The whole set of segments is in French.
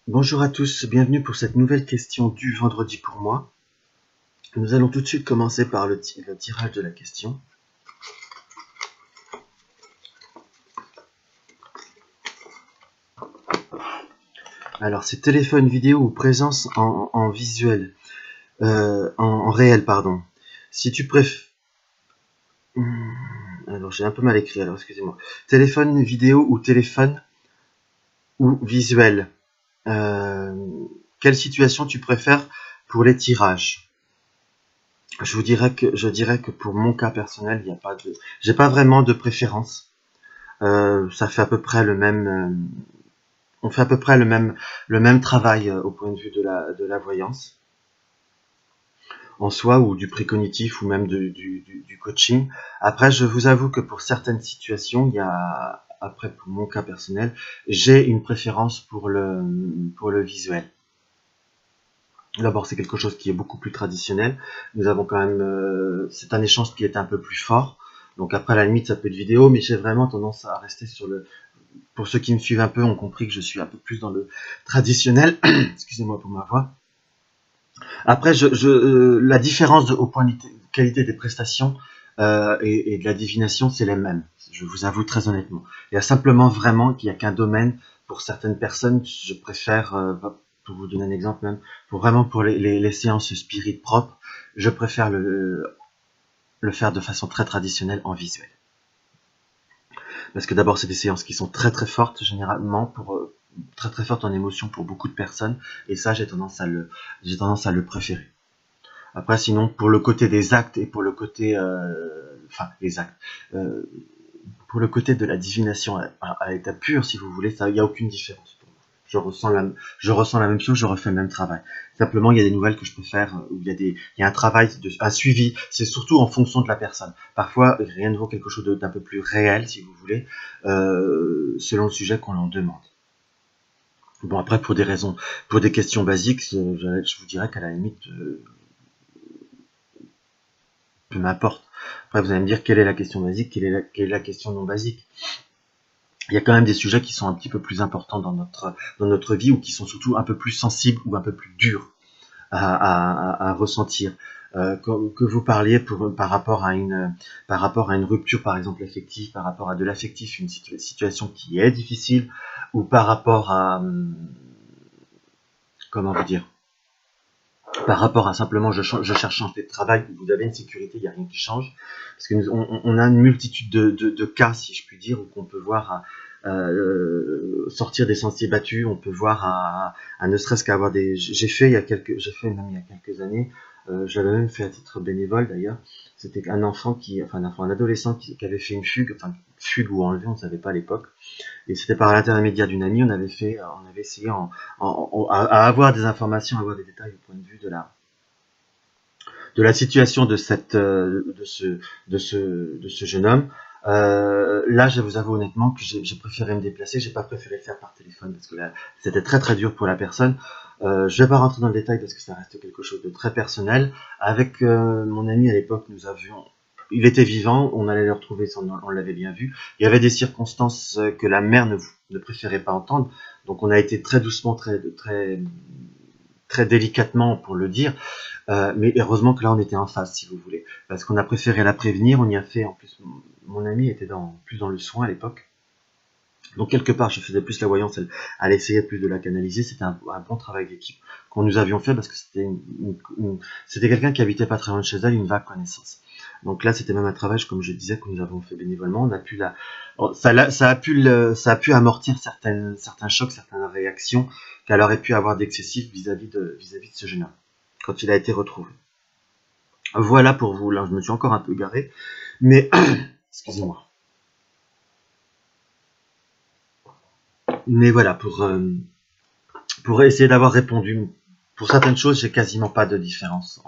Bonjour à tous, bienvenue pour cette nouvelle question du vendredi pour moi. Nous allons tout de suite commencer par le tirage de la question. Alors, c'est téléphone vidéo ou présence en visuel, en réel, pardon. Si tu préfères... Alors, j'ai un peu mal écrit, alors excusez-moi. Téléphone vidéo ou téléphone ou visuel. Quelle situation tu préfères pour les tirages? Je dirais que pour mon cas personnel, il n'y a pas de... J'ai pas vraiment de préférence. Ça fait à peu près le même... on fait à peu près le même travail au point de vue de la voyance en soi, ou du précognitif, ou même du coaching. Après, je vous avoue que pour certaines situations, il y a, après pour mon cas personnel, j'ai une préférence pour le visuel. D'abord, c'est quelque chose qui est beaucoup plus traditionnel. Nous avons quand même, c'est un échange qui est un peu plus fort. Donc après, à la limite, ça peut être vidéo, mais j'ai vraiment tendance à rester sur le... Pour ceux qui me suivent un peu, ont compris que je suis un peu plus dans le traditionnel. Excusez-moi pour ma voix. Après, la différence au point de qualité des prestations et de la divination, c'est les mêmes. Je vous avoue très honnêtement. Il y a simplement vraiment qu'il n'y a qu'un domaine pour certaines personnes. Je préfère, pour vous donner un exemple même, pour les séances spirit propres, je préfère le faire de façon très traditionnelle en visuel. Parce que d'abord, c'est des séances qui sont très très fortes, généralement, très très fortes en émotion pour beaucoup de personnes. Et ça, j'ai tendance à le préférer. Après, sinon, pour le côté des actes et pour le côté... enfin, les actes. Euh, pour le côté de la divination à l'état pur, si vous voulez, il n'y a aucune différence pour moi. Je ressens la même chose, je refais le même travail. Simplement, il y a des nouvelles que je préfère, où il y a un travail, un suivi. C'est surtout en fonction de la personne. Parfois, rien ne vaut quelque chose d'un peu plus réel, si vous voulez, selon le sujet qu'on en demande. Bon, après, pour des questions basiques, je vous dirais qu'à la limite, peu m'importe. Après, vous allez me dire quelle est la question basique, quelle est la question non basique. Il y a quand même des sujets qui sont un petit peu plus importants dans notre vie, ou qui sont surtout un peu plus sensibles ou un peu plus durs à ressentir. Que vous parliez par rapport à une rupture, par exemple affective, par rapport à de l'affectif, une situation qui est difficile, ou par rapport à comment vous dire, par rapport à simplement je cherche à changer de travail, vous avez une sécurité, il n'y a rien qui change. Parce que on a une multitude de cas, si je puis dire, où on peut voir sortir des sentiers battus, on peut voir à ne serait-ce qu'avoir des... J'ai fait même il y a quelques années, j'avais même fait à titre bénévole d'ailleurs, c'était un adolescent qui avait fait une fugue ou enlevé, on ne savait pas à l'époque. Et c'était par l'intermédiaire d'une amie, on avait essayé à avoir des informations, à avoir des détails au point de vue de la situation de ce jeune homme. Là, je vous avoue honnêtement que j'ai préféré me déplacer, j'ai pas préféré le faire par téléphone parce que là, c'était très très dur pour la personne. Je vais pas rentrer dans le détail parce que ça reste quelque chose de très personnel. Avec mon ami à l'époque, il était vivant, on allait le retrouver, on l'avait bien vu. Il y avait des circonstances que la mère ne préférait pas entendre, donc on a été très doucement, très délicatement pour le dire, mais heureusement que là on était en face, si vous voulez, parce qu'on a préféré la prévenir, on y a fait, en plus, mon ami était plus dans le soin à l'époque, donc quelque part je faisais plus la voyance, elle essayait plus de la canaliser, c'était un bon travail d'équipe qu'on nous avions fait, parce que c'était quelqu'un qui habitait pas très loin de chez elle, une vague connaissance. Donc là c'était même un travail, comme je disais, que nous avons fait bénévolement, ça a pu amortir certains chocs, certaines réactions qu'elle aurait pu avoir d'excessif vis-à-vis de ce jeune homme, quand il a été retrouvé. Voilà pour vous, là je me suis encore un peu garé, mais excusez-moi. Mais voilà, pour essayer d'avoir répondu, pour certaines choses, j'ai quasiment pas de différence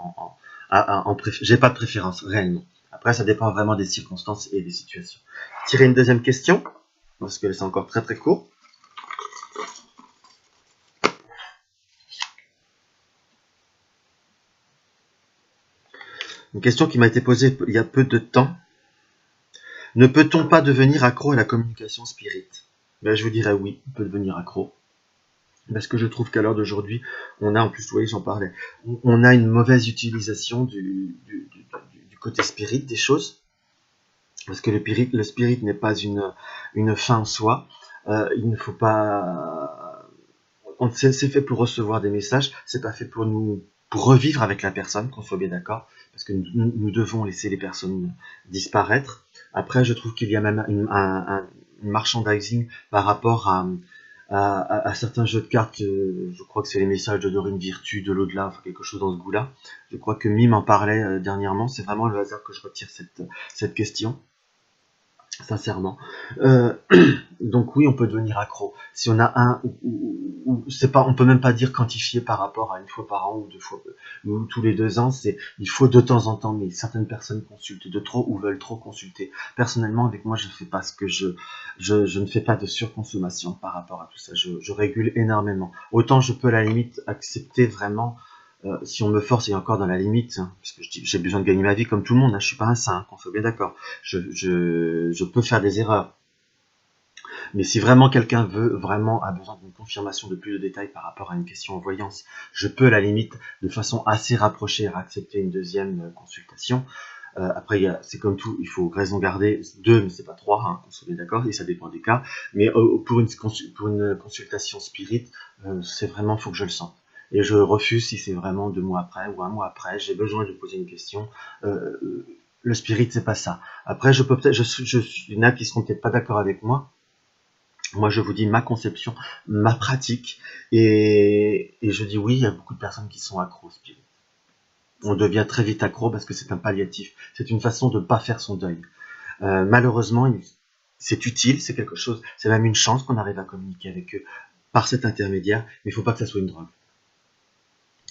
j'ai pas de préférence réellement. Après, ça dépend vraiment des circonstances et des situations. Tirer une deuxième question, parce que c'est encore très très court. Une question qui m'a été posée il y a peu de temps. Ne peut-on pas devenir accro à la communication spirit? Ben, je vous dirais oui, on peut devenir accro. Parce que je trouve qu'à l'heure d'aujourd'hui, on a, en plus, vous voyez, j'en parlais, on a une mauvaise utilisation du côté spirit des choses. Parce que le spirit n'est pas une fin en soi. Il ne faut pas... C'est fait pour recevoir des messages, c'est pas fait pour revivre avec la personne, qu'on soit bien d'accord, parce que nous devons laisser les personnes disparaître. Après, je trouve qu'il y a même un merchandising par rapport à certains jeux de cartes. Je crois que c'est les messages de Dorine Virtue, de l'au-delà, enfin quelque chose dans ce goût-là. Je crois que Mime en parlait dernièrement. C'est vraiment le hasard que je retire cette question. Sincèrement. Donc oui, on peut devenir accro. Si on a c'est pas, on peut même pas dire quantifier par rapport à une fois par an ou 2 fois ou tous les 2 ans. Il faut de temps en temps, mais certaines personnes consultent de trop ou veulent trop consulter. Personnellement, avec moi, je fais pas ce que je ne fais pas de surconsommation par rapport à tout ça. Je régule énormément. Autant je peux à la limite accepter vraiment. Si on me force, et encore dans la limite, hein, parce que j'ai besoin de gagner ma vie comme tout le monde, hein, je suis pas un saint, hein, qu'on soit bien d'accord. Je peux faire des erreurs. Mais si vraiment quelqu'un a besoin d'une confirmation de plus de détails par rapport à une question en voyance, je peux à la limite, de façon assez rapprochée, accepter une deuxième consultation. Après, c'est comme tout, il faut raison garder 2, mais c'est pas 3, hein, qu'on soit bien d'accord, et ça dépend des cas. Mais pour une consultation spirit, c'est vraiment, faut que je le sente. Et je refuse si c'est vraiment 2 mois après ou 1 mois après, j'ai besoin de poser une question. Le spirit, c'est pas ça. Après, je peux peut-être, il y en a qui seront peut-être pas d'accord avec moi. Moi, je vous dis ma conception, ma pratique, et je dis oui, il y a beaucoup de personnes qui sont accros au spirit. On devient très vite accro parce que c'est un palliatif. C'est une façon de ne pas faire son deuil. Malheureusement, c'est utile, c'est quelque chose, c'est même une chance qu'on arrive à communiquer avec eux par cet intermédiaire, mais il ne faut pas que ça soit une drogue.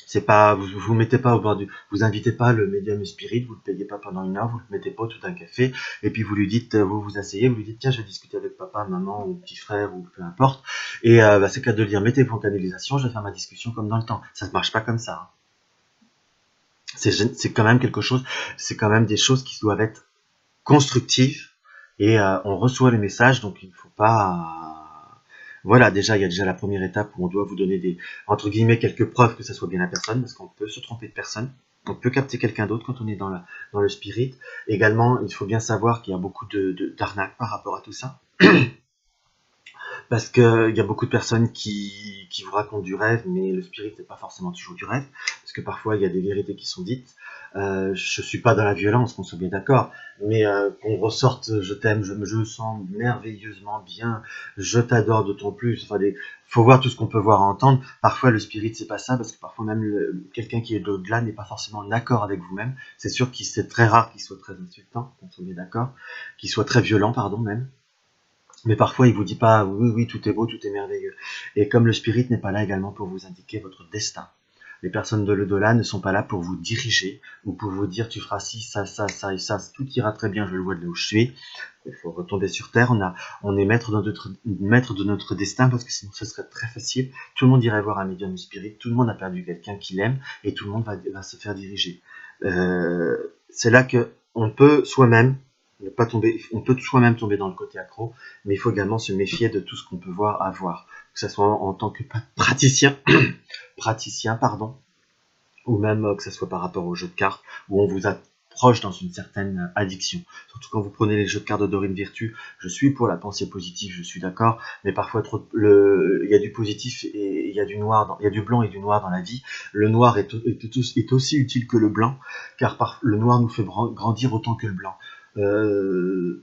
C'est pas, vous mettez pas au bord vous invitez pas le médium spirit, vous le payez pas pendant 1 heure, vous le mettez pas tout un café, et puis vous lui dites, vous vous asseyez, vous lui dites, tiens, je vais discuter avec papa, maman, ou petit frère, ou peu importe, et c'est qu'à de le dire, mettez-vous en canalisation, je vais faire ma discussion comme dans le temps. Ça ne marche pas comme ça. Hein. C'est quand même quelque chose, c'est quand même des choses qui doivent être constructives, et on reçoit les messages, donc il ne faut pas... Voilà, déjà, il y a déjà la première étape où on doit vous donner entre guillemets, quelques preuves que ça soit bien la personne, parce qu'on peut se tromper de personne. On peut capter quelqu'un d'autre quand on est dans le spirit. Également, il faut bien savoir qu'il y a beaucoup d'arnaques par rapport à tout ça. Parce qu'il y a beaucoup de personnes qui vous racontent du rêve, mais le spirit, c'est pas forcément toujours du rêve. Parce que parfois, il y a des vérités qui sont dites. Je suis pas dans la violence, qu'on soit bien d'accord, mais qu'on ressorte je t'aime, je me sens merveilleusement bien, je t'adore d'autant plus. Enfin, faut voir tout ce qu'on peut voir et entendre. Parfois, le spirit, c'est pas ça, parce que parfois même quelqu'un qui est de-delà n'est pas forcément en accord avec vous-même. C'est sûr que c'est très rare qu'il soit très insultant, qu'on soit bien d'accord, qu'il soit très violent, pardon, même. Mais parfois, il vous dit pas, oui, oui, tout est beau, tout est merveilleux. Et comme le spirit n'est pas là également pour vous indiquer votre destin, les personnes de l'au-delà ne sont pas là pour vous diriger ou pour vous dire tu feras ci, ça, ça, ça et ça, tout ira très bien, je le vois de là où je suis. Il faut retomber sur terre, on est maître de notre destin parce que sinon ce serait très facile. Tout le monde irait voir un médium spirit, tout le monde a perdu quelqu'un qu'il aime et tout le monde va se faire diriger. C'est là que on peut soi-même ne pas tomber, on peut soi-même tomber dans le côté accro, mais il faut également se méfier de tout ce qu'on peut avoir, que ce soit en tant que praticien, pardon, ou même que ce soit par rapport aux jeux de cartes, où on vous approche dans une certaine addiction. Surtout quand vous prenez les jeux de cartes de Dorine Virtue, je suis pour la pensée positive, je suis d'accord, mais parfois il y a du positif et il y a du noir, il y a du blanc et du noir dans la vie. Le noir est aussi utile que le blanc, car le noir nous fait grandir autant que le blanc.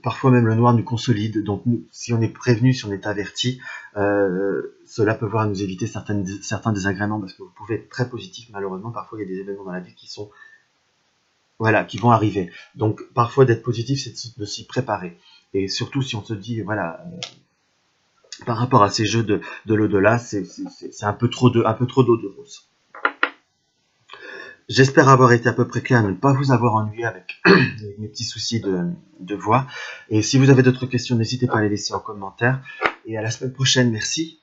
Parfois même le noir nous consolide, donc si on est prévenu, si on est averti, cela peut voir nous éviter certains désagréments, parce que vous pouvez être très positif, malheureusement parfois il y a des événements dans la vie qui vont arriver. Donc parfois d'être positif, c'est de s'y préparer, et surtout si on se dit voilà, par rapport à ces jeux de l'au-delà, c'est un peu trop d'eau de rose. J'espère avoir été à peu près clair, ne pas vous avoir ennuyé avec mes petits soucis de voix. Et si vous avez d'autres questions, n'hésitez pas à les laisser en commentaire. Et à la semaine prochaine, merci.